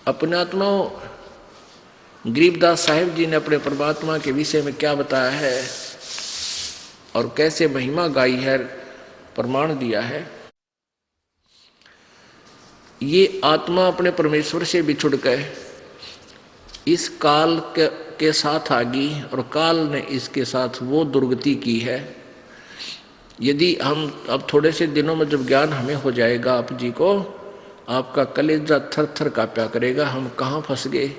अपने आत्माओं, गरीबदास साहिब जी ने अपने परमात्मा के विषय में क्या बताया है और कैसे महिमा गाई है, प्रमाण दिया है। ये आत्मा अपने परमेश्वर से बिछुड़ गए इस काल के साथ आ गई और काल ने इसके साथ वो दुर्गति की है। यदि हम अब थोड़े से दिनों में जब ज्ञान हमें हो जाएगा, आप जी को, आपका कलेजा थर थर कांपा करेगा। हम कहाँ फंस गए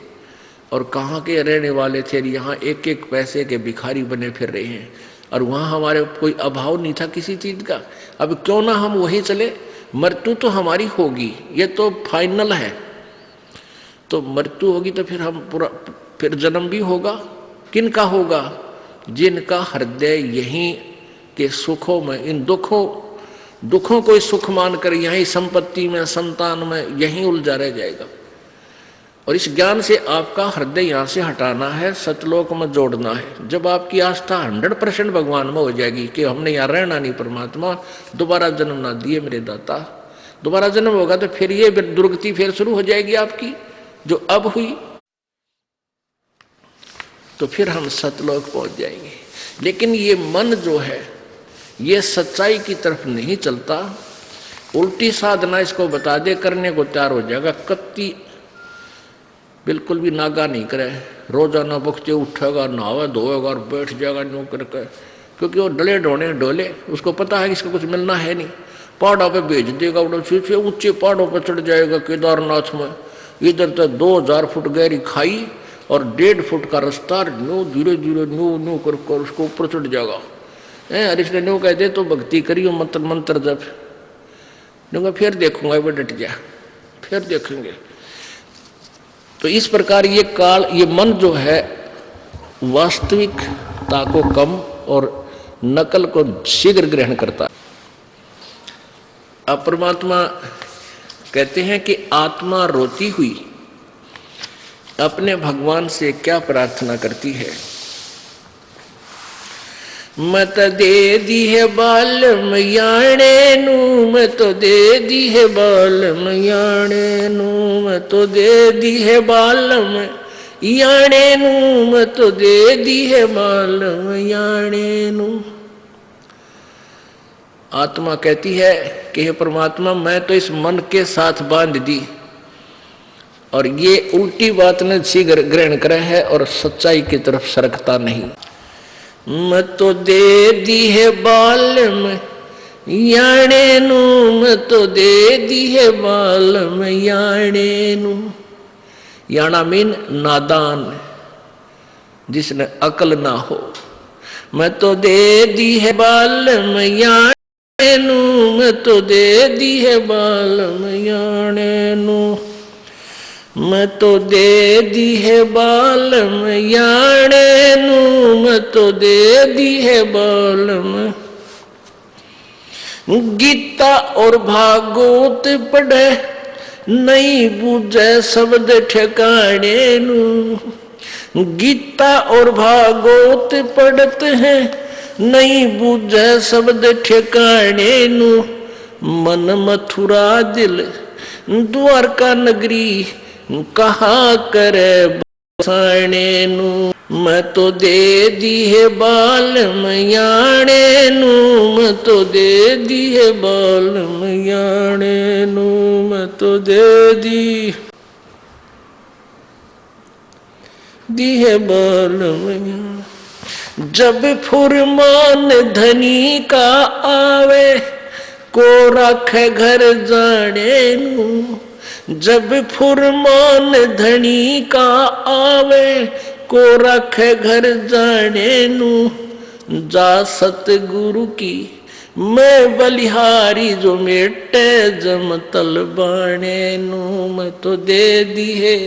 और कहाँ के रहने वाले थे, यहाँ एक एक पैसे के भिखारी बने फिर रहे हैं और वहाँ हमारे कोई अभाव नहीं था किसी चीज़ का। अब क्यों ना हम वहीं चले। मृत्यु तो हमारी होगी, ये तो फाइनल है। तो मृत्यु होगी तो फिर हम पूरा, फिर जन्म भी होगा। किन का होगा? जिनका हृदय यहीं के सुखों में, इन दुखों को सुख मानकर यहीं संपत्ति में, संतान में यहीं उलझा रह जाएगा। और इस ज्ञान से आपका हृदय यहाँ से हटाना है, सतलोक में जोड़ना है। जब आपकी आस्था 100% भगवान में हो जाएगी कि हमने यहाँ रहना नहीं, परमात्मा दोबारा जन्म ना दिए मेरे दाता, दोबारा जन्म होगा तो फिर ये दुर्गति फिर शुरू हो जाएगी आपकी जो अब हुई, तो फिर हम सतलोक पहुंच जाएंगे। लेकिन ये मन जो है ये सच्चाई की तरफ नहीं चलता, उल्टी साधना इसको बता दे करने को तैयार हो जाएगा। कत्ती बिल्कुल भी नागा नहीं करे, रोजाना बख्ते उठेगा, नहावा धोएगा और बैठ जाएगा न्यू करके, क्योंकि वो डले ढोने डोले, उसको पता है कि इसका कुछ मिलना है नहीं। पहाड़ों पे भेज देगा, ऊंचे पहाड़ों पर चढ़ जाएगा केदारनाथ में, इधर तो 2000 फुट गहरी खाई और 1.5 फुट का रास्ता, न्यू धीरे धीरे न्यू न्यू कर उसको ऊपर चढ़ जाएगा। अरे इसने न्यू कह दे तो भक्ति करियो, मंत्र जब न्यू फिर देखूंगा, वो डट गया, फिर देखेंगे। तो इस प्रकार ये काल, ये मन जो है वास्तविकता को कम और नकल को शीघ्र ग्रहण करता है। अब परमात्मा कहते हैं कि आत्मा रोती हुई अपने भगवान से क्या प्रार्थना करती है। मत दे दी है बाल मयाणे नू, मैं तो दे दी है बाल मयाणे नू, मैं तो दे दी है बाल मयाणे नू, मैं तो दे दी है बाल मयाणे नू। आत्मा कहती है कि हे परमात्मा, मैं तो इस मन के साथ बांध दी और ये उल्टी बात ने शीघ्र ग्रहण करे है और सच्चाई की तरफ सरकता नहीं। मैं तो दे दी है बाल में याणे नू, मैं तो दे दी है बाल में याणे नू। याना मीन नादान, जिसने अकल ना हो। मैं तो दे दी है बाल में याणे नू, मैं तो दे दी है बाल में याणे नू, मैं तो दे दी है बाल में याणे नू, मैं तो दे दी है बाल में। गीता और भागवत पढ़े नहीं बूझे शब्द ठिकाने नू। गीता और भागवत पढ़ते हैं नहीं बूझे शब्द ठिकाने नू। मन मथुरा दिल द्वारका नगरी कहा करे बसाने नू। मैं तो दे दी है बाल मयाणे नू, मैं तो दे दी है बाल मयाणे नू, मैं तो दे दी है बाल मयाणे। जब फुरमान धनी का आवे को रखे घर जाने नू। जब फुरमान धनी का आवे को रखे घर जाने नू। जा सतगुरु की मैं बलिहारी जो मेटे जम तल बाणे नू। मैं तो दे दी है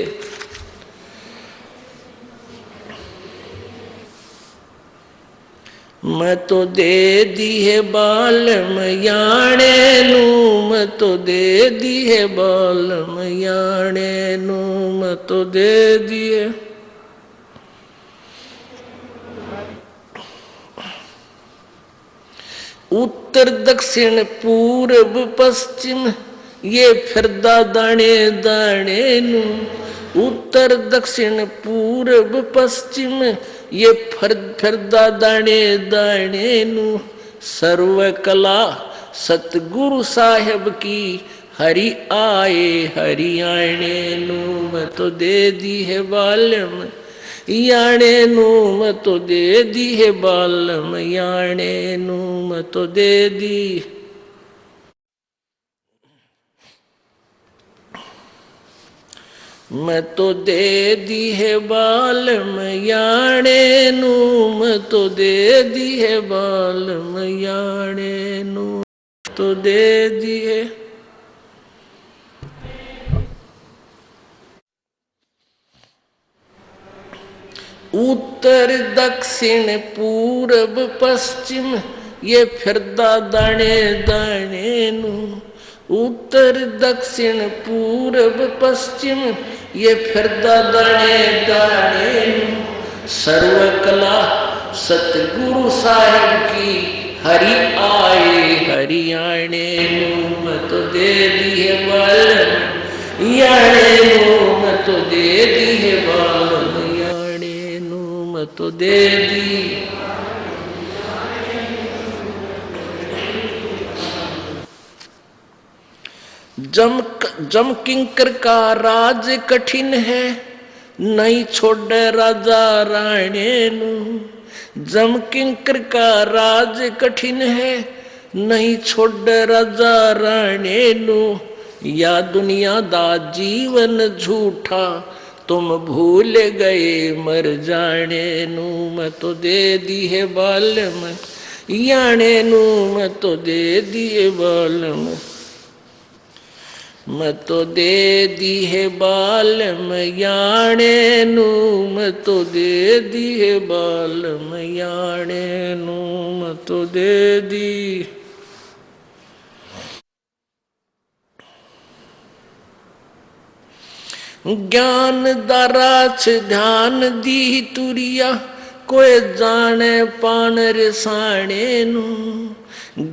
मैं तो दे दी है बाल मयाणे नू। मैं तो दे दी है बाल मयाणे नू। मैं तो दे दिए। उत्तर दक्षिण पूर्व पश्चिम ये फिरदा दाने दाने नू। उत्तर दक्षिण पूर्व पश्चिम ये फिरदा दाने दाने नु सर्व कला सतगुरु साहेब की हरि आए हरियाणे नु मैं तो दे दी है बालम याणे नु मैं तो दे दी है बालम याणे नु मैं तो दे दी। मैं तो दे दी है बालम याणे नु मैं तो दे दी है बालम याणे नु तो दे दी है। उत्तर दक्षिण पूरब पश्चिम ये फिरदा दाने दाने नु उत्तर दक्षिण पूरब पश्चिम ये फिरदा दाने दाने नु सर्व कला सतगुरु साहेब की हरि आए हरियाणे नु मैं तो दे दी है बालम याणे नु मैं तो दे दी है बालम याणे नु मैं तो दे दी। जम किंकर का राज कठिन है नहीं छोड़ राजा राणे नु जम किंकर का राज कठिन है नहीं छोड़ राजा राणे नु या दुनिया दा जीवन झूठा तुम भूल गए मर जाने नु मैं तो दे दी है बालम याणे नु मैं तो दे दी है बालम मैं तो दे दी है बालम याणे नु मैं तो दे दी है बालम याणे नु मैं तो दे दी। ज्ञान दराछ ध्यान दी तुरिया कोई जाने पान रिसाणे नु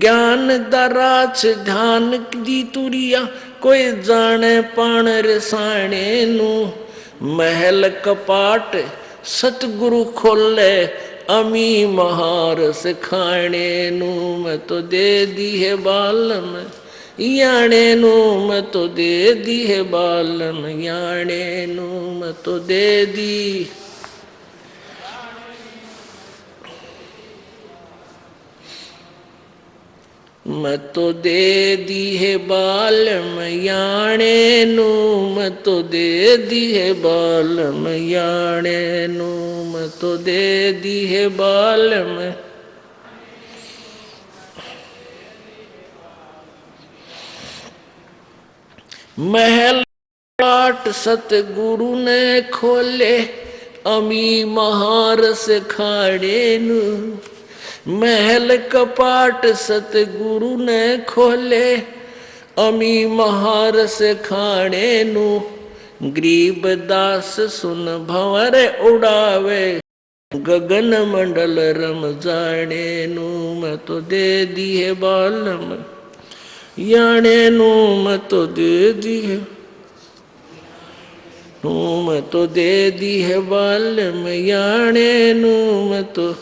ज्ञान दराछ ध्यान दी तुरिया कोई जाने पान रिसाणे नु महल कपाट सतगुरु खोले अमी महार सिखाणे नु मैं तो दे दी है बालम याणे नु मैं तो दे दी है बालम याणे नु मैं तो दे दी। मैं तो दे दी है बालम याणे नु मैं तो दे दी है बालम याणे नु मैं तो दे दी है बालम। महल पाट सतगुरु ने खोले अमी महार सिखाणे नु महल कपाट सतगुरु ने खोले अमी महार सिखाणे नु गरीब दास सुन भंवर उड़ावे गगन मंडल रम जाने नु मैं तो दे दी है बालम याणे नु मैं तो दे दी है नु मैं तो दे दी है बालम याणे नु मैं तो